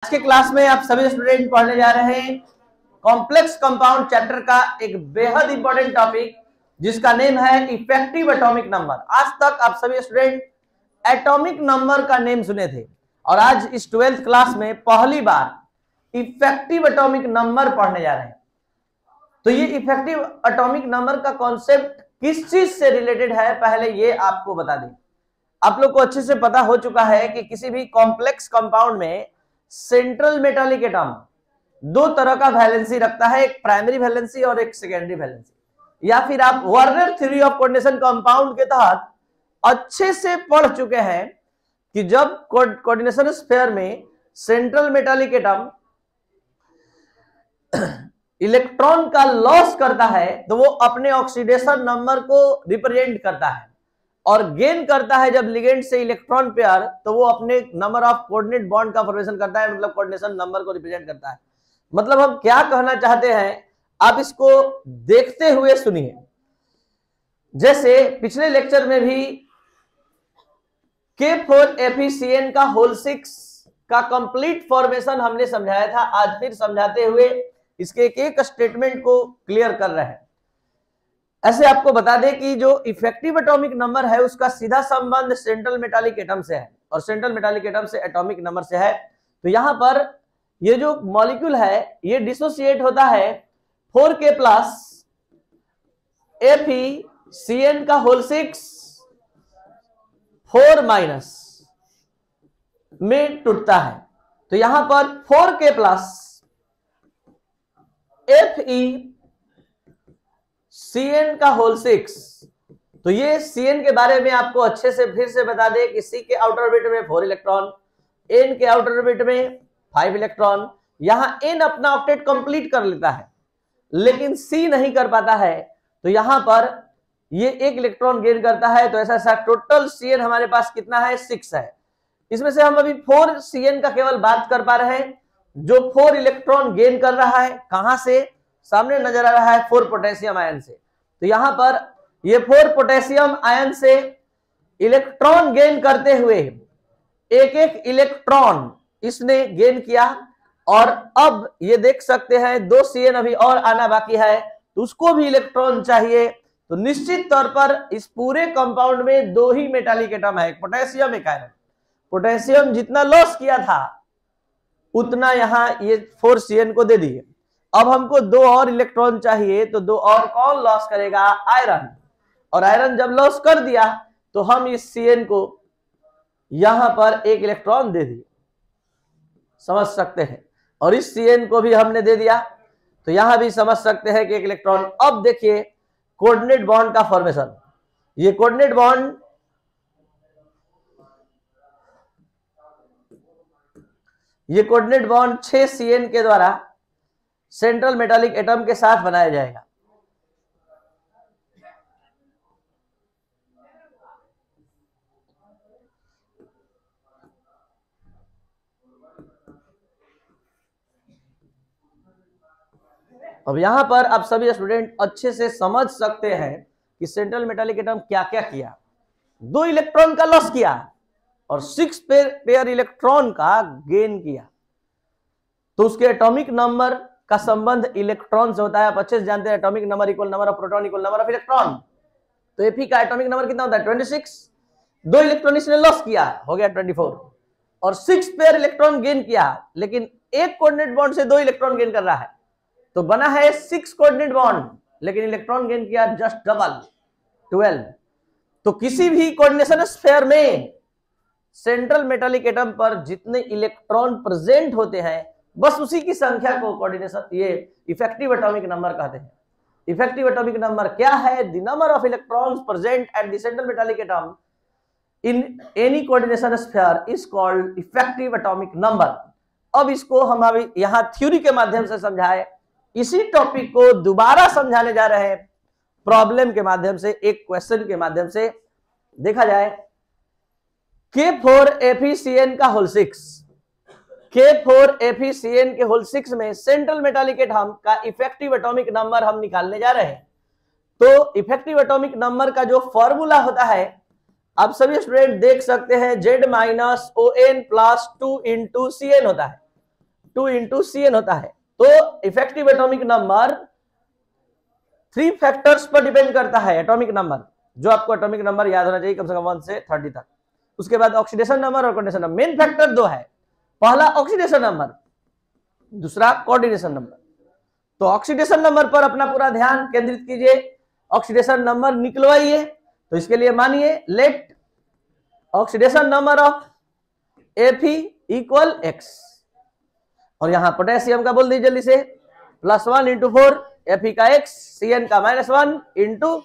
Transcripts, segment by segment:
आज के क्लास में आप सभी स्टूडेंट पढ़ने जा रहे हैं कॉम्प्लेक्स कंपाउंड चैप्टर का एक बेहद इंपॉर्टेंट टॉपिक जिसका नेम है इफेक्टिव एटॉमिक नंबर। आज तक आप सभी स्टूडेंट एटॉमिक नंबर का नेम सुने थे और आज इस 12th क्लास में पहली बार इफेक्टिव एटॉमिक नंबर पढ़ने जा रहे हैं। तो ये इफेक्टिव एटॉमिक नंबर का कॉन्सेप्ट किस चीज से रिलेटेड है पहले ये आपको बता दें। आप लोग को अच्छे से पता हो चुका है कि किसी भी कॉम्प्लेक्स कंपाउंड में सेंट्रल मेटालिक एटम दो तरह का वैलेंसी रखता है, एक प्राइमरी वैलेंसी और एक सेकेंडरी वैलेंसी। या फिर आप Werner theory of coordination compound के तहत अच्छे से पढ़ चुके हैं कि जब कोऑर्डिनेशन स्फीयर में सेंट्रल मेटालिक एटम इलेक्ट्रॉन का लॉस करता है तो वो अपने ऑक्सीडेशन नंबर को रिप्रेजेंट करता है और गेन करता है जब लिगेंड से इलेक्ट्रॉन पेयर तो वो अपने नंबर ऑफ कोऑर्डिनेट बॉन्ड का फॉर्मेशन करता है, मतलब कोऑर्डिनेशन नंबर को रिप्रेजेंट करता है। मतलब हम क्या कहना चाहते हैं आप इसको देखते हुए सुनिए। जैसे पिछले लेक्चर में भी K4FeCN का होल 6 का कंप्लीट फॉर्मेशन हमने समझाया था, आज फिर समझाते हुए इसके एक एक स्टेटमेंट को क्लियर कर रहे हैं। ऐसे आपको बता दें कि जो इफेक्टिव एटॉमिक नंबर है उसका सीधा संबंध सेंट्रल मेटालिक एटम से है और सेंट्रल मेटालिक एटम से एटॉमिक नंबर से है। तो यहां पर ये जो मॉलिक्यूल है ये डिसोसिएट होता है 4K प्लस FeCN का होल 6 4 माइनस में टूटता है। तो यहां पर 4K प्लस FeCN का होल 6। तो ये Cn के बारे में आपको अच्छे से फिर से बता दें कि C के आउटर ऑर्बिट में 4 इलेक्ट्रॉन, N के आउटर ऑर्बिट में 5 इलेक्ट्रॉन। यहां N अपना ऑक्टेट कंप्लीट कर लेता है लेकिन C नहीं कर पाता है, तो यहां पर ये 1 इलेक्ट्रॉन गेन करता है। तो ऐसा टोटल Cn हमारे पास कितना है 6 है। इसमें से हम अभी 4 Cn का केवल बात कर पा रहे हैं जो 4 इलेक्ट्रॉन गेन कर रहा है। कहां से? सामने नजर आ रहा है 4 पोटेशियम आयन से। तो यहां पर ये 4 पोटेशियम आयन से इलेक्ट्रॉन गेन करते हुए एक एक इलेक्ट्रॉन इसने गेन किया और अब ये देख सकते हैं 2 Cn अभी और आना बाकी है तो उसको भी इलेक्ट्रॉन चाहिए। तो निश्चित तौर पर इस पूरे कंपाउंड में 2 ही मेटालिक एटम है, एक पोटेशियम एक आयरन। पोटेशियम जितना लॉस किया था उतना यहां ये 4 Cn को दे दिए। अब हमको 2 और इलेक्ट्रॉन चाहिए तो 2 और कौन लॉस करेगा? आयरन। और आयरन जब लॉस कर दिया तो हम इस Cn को यहां पर 1 इलेक्ट्रॉन दे दिए, समझ सकते हैं। और इस Cn को भी हमने दे दिया तो यहां भी समझ सकते हैं कि 1 इलेक्ट्रॉन। अब देखिए कोऑर्डिनेट बॉन्ड का फॉर्मेशन। ये कोऑर्डिनेट बॉन्ड ये कोऑर्डिनेट बॉन्ड 6 Cn के द्वारा सेंट्रल मेटालिक एटम के साथ बनाया जाएगा। अब यहां पर आप सभी स्टूडेंट अच्छे से समझ सकते हैं कि सेंट्रल मेटालिक एटम क्या क्या किया। 2 इलेक्ट्रॉन का लॉस किया और 6 पेयर इलेक्ट्रॉन का गेन किया। तो उसके एटॉमिक नंबर का संबंध इलेक्ट्रॉन से होता है। आप अच्छे से जानते हैं atomic number equal number of proton equal number of electron. तो Fe का एटॉमिक नंबर कितना होता है 26। 2 इलेक्ट्रॉन इसने लॉस किया, हो गया 24 और 6 पेयर इलेक्ट्रॉन गेन किया, लेकिन एक कोऑर्डिनेट बॉन्ड से 2 इलेक्ट्रॉन गेन कर रहा है तो बना है 6 कोऑर्डिनेट बॉन्ड, लेकिन इलेक्ट्रॉन गेन किया जस्ट डबल 12। तो किसी भी कोऑर्डिनेशन स्फीयर में सेंट्रल मेटालिक एटम पर जितने इलेक्ट्रॉन प्रेजेंट होते हैं बस उसी की संख्या को कोऑर्डिनेशन ये इफेक्टिव एटॉमिक नंबर कहते हैं। इफेक्टिव एटॉमिक नंबर क्या है? The number of electrons present at the central metallic atom in any coordination sphere is called effective atomic number. अब इसको हम अभी यहां थ्योरी के माध्यम से समझाए, इसी टॉपिक को दोबारा समझाने जा रहे हैं प्रॉब्लम के माध्यम से, एक क्वेश्चन के माध्यम से। देखा जाए K4FeCN का होल 6, K4FeCN के होल 6 में सेंट्रल मेटालिक एटम का इफेक्टिव एटॉमिक नंबर हम निकालने जा रहे हैं। तो इफेक्टिव एटॉमिक नंबर का जो फॉर्मूला होता है आप सभी स्टूडेंट देख सकते हैं Z-ON + 2 × Cn होता है। 2 इंटू CN होता है। तो इफेक्टिव एटॉमिक नंबर 3 फैक्टर्स पर डिपेंड करता है। एटॉमिक नंबर, जो आपको एटॉमिक नंबर याद होना चाहिए कम से कम 1 से 30 तक। उसके बाद ऑक्सीडेशन नंबर और कोऑर्डिनेशन नंबर। मेन फैक्टर 2 है, पहला ऑक्सीडेशन नंबर, दूसरा कोऑर्डिनेशन नंबर। तो ऑक्सीडेशन नंबर पर अपना पूरा ध्यान केंद्रित कीजिए, ऑक्सीडेशन नंबर निकलवाइए। तो इसके लिए मानिए let oxidation number of Fe equal x, और यहां पोटेशियम का बोल दीजिए जल्दी से, +1 इंटू 4, Fe का x, Cn का -1 इंटू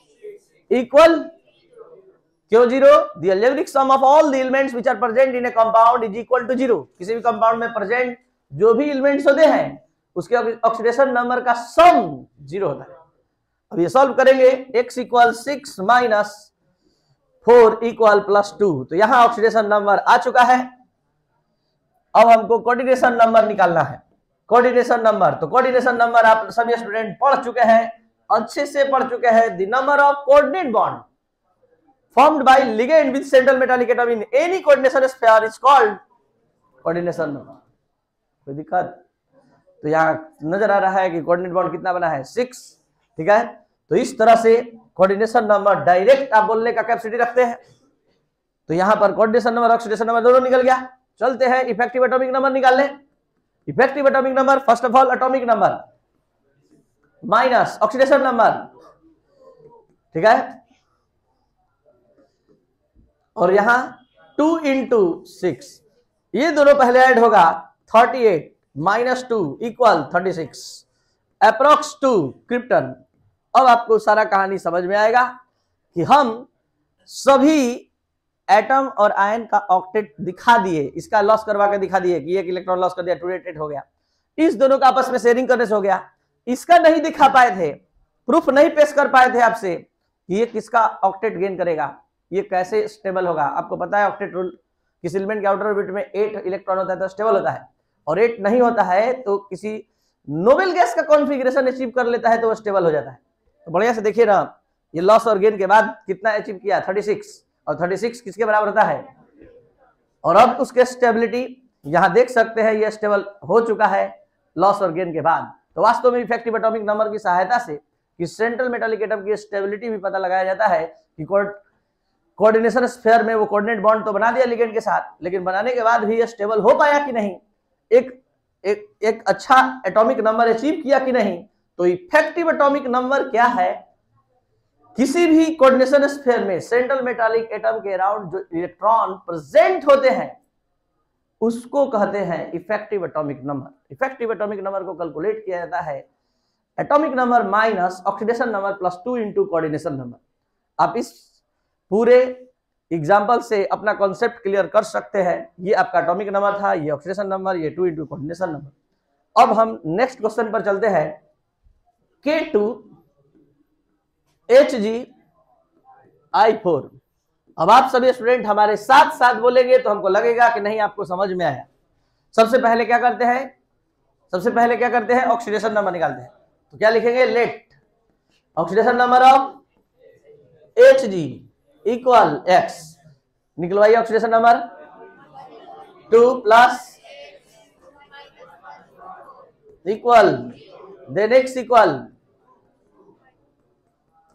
इक्वल क्यों 0? The algebraic sum of all the elements which are present in a compound is equal to 0। किसी भी कंपाउंड में प्रेजेंट जो भी एलिमेंट्स होते हैं उसके ऑक्सीडेशन नंबर का सम 0 होता है। अब ये सॉल्व करेंगे, x इक्वल 6 माइनस 4 इक्वल +2। तो यहां ऑक्सीडेशन नंबर आ चुका है। अब हमको कोऑर्डिनेशन नंबर निकालना है। कोऑर्डिनेशन नंबर, तो कोऑर्डिनेशन नंबर आप सभी स्टूडेंट पढ़ चुके हैं, अच्छे से पढ़ चुके हैं। The number of coordinate bond formed by ligand with central metallic atom in any coordination sphere is called coordination number। कोई दिक्कत? तो यहाँ नजर आ रहा है कि कोऑर्डिनेट बॉन्ड कितना बना है, 6, ठीक है। तो इस तरह से कोऑर्डिनेशन नंबर डायरेक्ट आप बोलने का कैपेसिटी रखते हैं। तो यहाँ पर कोऑर्डिनेशन नंबर ऑक्सीडेशन नंबर दोनों निकल गया। चलते हैं इफेक्टिव एटॉमिक नंबर निकालने। Effective atomic number, first of all atomic number minus oxidation number, ठीक है। और यहां 2 इंटू 6, ये दोनों पहले ऐड होगा, 38 माइनस 2 इक्वल 36, अप्रोक्स 2 क्रिप्टन। अब आपको सारा कहानी समझ में आएगा कि हम सभी एटम और आयन का ऑक्टेट दिखा दिए, इसका लॉस करवा के दिखा दिए कि एक इलेक्ट्रॉन लॉस कर दिया, 288 हो गया। इस दोनों का आपस में शेयरिंग करने से हो गया। इसका नहीं दिखा पाए थे, प्रूफ नहीं पेश कर पाए थे आपसे कि ये किसका ऑक्टेट गेन करेगा, ये कैसे स्टेबल होगा। आपको पता है ऑक्टेट रूल, किसी एलिमेंट के आउटर ऑर्बिट में 8 इलेक्ट्रॉन होता है तो स्टेबल होता है, और 8 नहीं होता है तो किसी नोबेल गैस का कॉन्फ़िगरेशन अचीव कर लेता है तो वो स्टेबल हो जाता है। तो बढ़िया से देखिए ना, ये लॉस और गेन के बाद कितना अचीव किया, 36, और 36 किसके बराबर होता है। और अब उसके स्टेबिलिटी यहां देख सकते हैं, ये स्टेबल हो चुका है लॉस और गेन के बाद। तो वास्तव में इफेक्टिव एटॉमिक नंबर की सहायता से कि सेंट्रल मेटालिक एटम की स्टेबिलिटी भी पता लगाया जाता है कि कोऑर्डिनेशन स्फीयर में वो कोऑर्डिनेट बॉन्ड तो बना दिया लिगेंड के साथ, लेकिन बनाने के बाद भी ये स्टेबल हो पाया कि नहीं, एक अच्छा एटॉमिक नंबर अचीव किया कि नहीं। तो इफेक्टिव एटॉमिक नंबर क्या है, किसी भी कोऑर्डिनेशन स्फीयर में सेंट्रल मेटालिक एटम के अराउंड जो इलेक्ट्रॉन प्रेजेंट होते हैं उसको कहते हैं effective atomic number. Effective atomic number को कैलकुलेट किया जाता है atomic number minus oxidation number +2 into coordination number. आप इस पूरे एग्जाम्पल से अपना कॉन्सेप्ट क्लियर कर सकते हैं। ये आपका एटॉमिक नंबर था, ये ऑक्सीडेशन नंबर, ये 2 इंटू कोऑर्डिनेशन नंबर। अब हम नेक्स्ट क्वेश्चन पर चलते हैं। K2Hg(I4)। अब आप सभी स्टूडेंट हमारे साथ साथ बोलेंगे तो हमको लगेगा कि नहीं आपको समझ में आया। सबसे पहले क्या करते हैं, ऑक्सीडेशन नंबर निकालते हैं। तो क्या लिखेंगे, let oxidation number of Hg equal x, निकलवाइए oxidation number 2 plus equal then x equal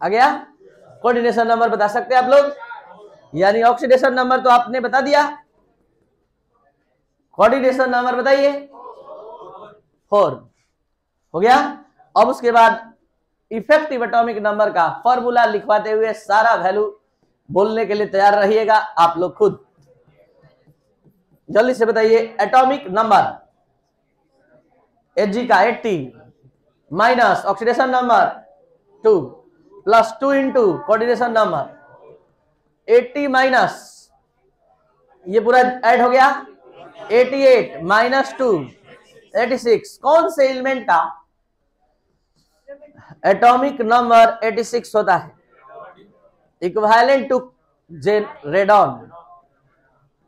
आ गया। कोऑर्डिनेशन नंबर बता सकते हैं आप लोग, यानी ऑक्सीडेशन नंबर तो आपने बता दिया, कोऑर्डिनेशन नंबर बताइए 4 हो गया। अब उसके बाद इफेक्टिव एटॉमिक नंबर का फॉर्मूला लिखवाते हुए सारा वैल्यू बोलने के लिए तैयार रहिएगा आप लोग खुद। जल्दी से बताइए, एटॉमिक नंबर Hg का 80 minus oxidation number 2 plus 2 into coordination number 80 minus, ये पूरा ऐड हो गया 88 माइनस 2 86। कौन से एलिमेंट का एटॉमिक नंबर 86 होता है, इक्विवेलेंट टू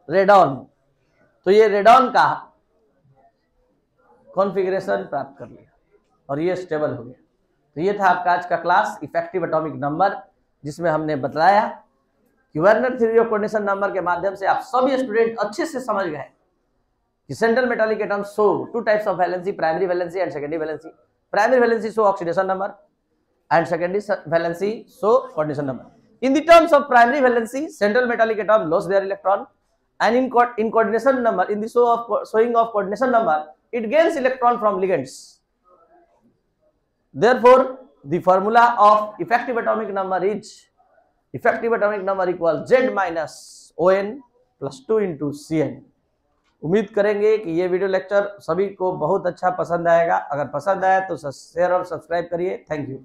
रेडॉन। तो ये रेडॉन का कॉन्फ़िगरेशन प्राप्त कर लिया और ये स्टेबल हो गया। तो ये था आपका आज का क्लास इफेक्टिव एटॉमिक नंबर, जिसमें हमने बताया कि Werner theory of coordination number के माध्यम से आप सभी स्टूडेंट अच्छे से समझ गए कि central metallic atom show two types of valency, primary valency and secondary valency. Primary valency show oxidation number and secondary valency show coordination number. In the terms of primary valency, central metallic atom lost their electron, and in coordination number, in the showing of coordination number, it gains electron from ligands. Therefore, the formula of effective atomic number is equal Z minus ON plus 2 into Cn. उम्मीद करेंगे कि ये video lecture सभी को बहुत अच्छा पसंद आएगा. अगर पसंद आया तो शेयर और सब्सक्राइब करिए. Thank you.